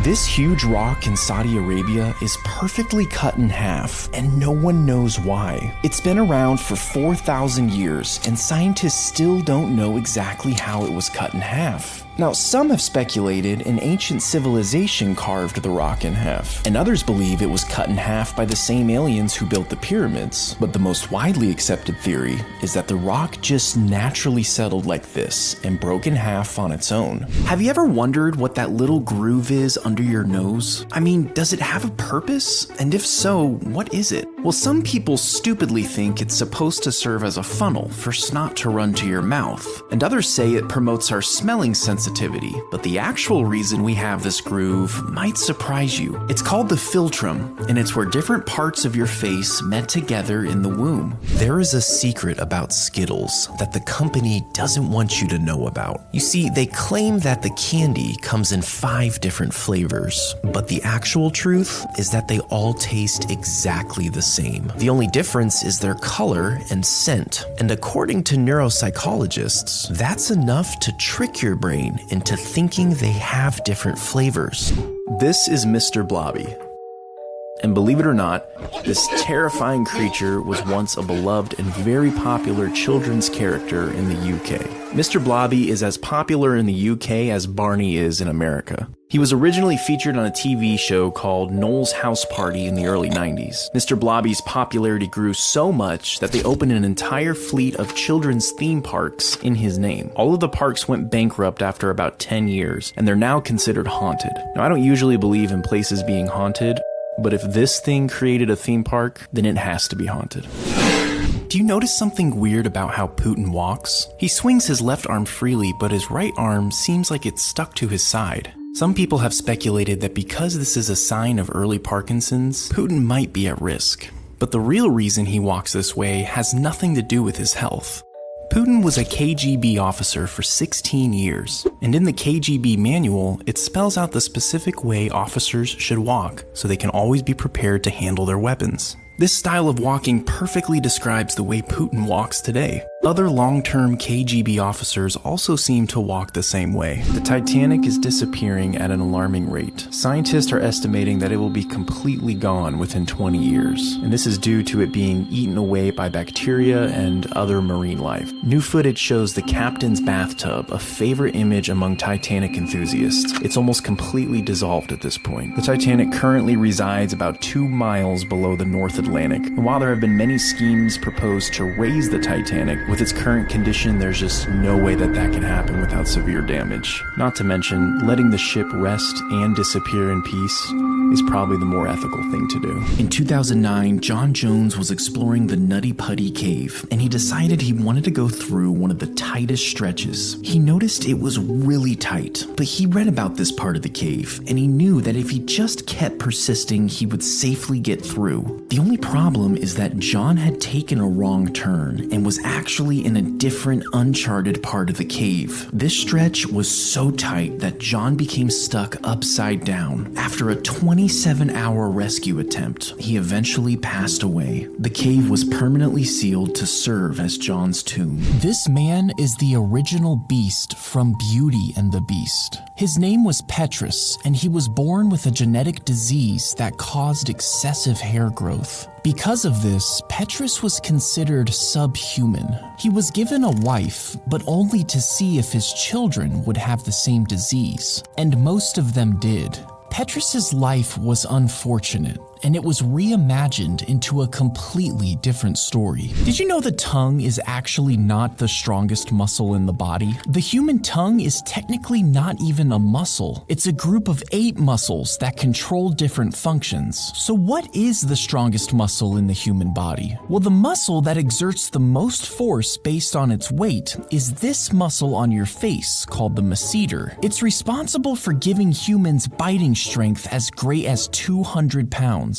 This huge rock in Saudi Arabia is perfectly cut in half, and no one knows why. It's been around for 4,000 years, and scientists still don't know exactly how it was cut in half. Now, some have speculated an ancient civilization carved the rock in half, and others believe it was cut in half by the same aliens who built the pyramids. But the most widely accepted theory is that the rock just naturally settled like this and broke in half on its own. Have you ever wondered what that little groove is under your nose? I mean, does it have a purpose? And if so, what is it? Well, some people stupidly think it's supposed to serve as a funnel for snot to run to your mouth, and others say it promotes our smelling sensitivity. But the actual reason we have this groove might surprise you. It's called the philtrum, and it's where different parts of your face met together in the womb. There is a secret about Skittles that the company doesn't want you to know about. You see, they claim that the candy comes in 5 different flavors, but the actual truth is that they all taste exactly the same. The only difference is their color and scent, and according to neuropsychologists, that's enough to trick your brain into thinking they have different flavors. This is Mr. Blobby. And believe it or not, this terrifying creature was once a beloved and very popular children's character in the UK. Mr. Blobby is as popular in the UK as Barney is in America. He was originally featured on a TV show called Noel's House Party in the early 90s. Mr. Blobby's popularity grew so much that they opened an entire fleet of children's theme parks in his name. All of the parks went bankrupt after about 10 years, and they're now considered haunted. Now, I don't usually believe in places being haunted, but if this thing created a theme park, then it has to be haunted. Do you notice something weird about how Putin walks? He swings his left arm freely, but his right arm seems like it's stuck to his side. Some people have speculated that because this is a sign of early Parkinson's, Putin might be at risk. But the real reason he walks this way has nothing to do with his health. Putin was a KGB officer for 16 years, and in the KGB manual, it spells out the specific way officers should walk so they can always be prepared to handle their weapons. This style of walking perfectly describes the way Putin walks today. Other long-term KGB officers also seem to walk the same way. The Titanic is disappearing at an alarming rate. Scientists are estimating that it will be completely gone within 20 years, and this is due to it being eaten away by bacteria and other marine life. New footage shows the captain's bathtub, a favorite image among Titanic enthusiasts. It's almost completely dissolved at this point. The Titanic currently resides about 2 miles below the North Atlantic, and while there have been many schemes proposed to raise the Titanic, with its current condition, there's just no way that can happen without severe damage. Not to mention, letting the ship rest and disappear in peace is probably the more ethical thing to do. In 2009, John Jones was exploring the Nutty Putty Cave, and he decided he wanted to go through one of the tightest stretches. He noticed it was really tight, but he read about this part of the cave, and he knew that if he just kept persisting, he would safely get through. The only problem is that John had taken a wrong turn and was actually in a different, uncharted part of the cave. This stretch was so tight that John became stuck upside down. After a 27-hour rescue attempt, he eventually passed away. The cave was permanently sealed to serve as John's tomb. This man is the original Beast from Beauty and the Beast. His name was Petrus, and he was born with a genetic disease that caused excessive hair growth. Because of this, Petrus was considered subhuman. He was given a wife, but only to see if his children would have the same disease, and most of them did. Petrus's life was unfortunate, and it was reimagined into a completely different story. Did you know the tongue is actually not the strongest muscle in the body? The human tongue is technically not even a muscle. It's a group of 8 muscles that control different functions. So what is the strongest muscle in the human body? Well, the muscle that exerts the most force based on its weight is this muscle on your face called the masseter. It's responsible for giving humans biting strength as great as 200 pounds.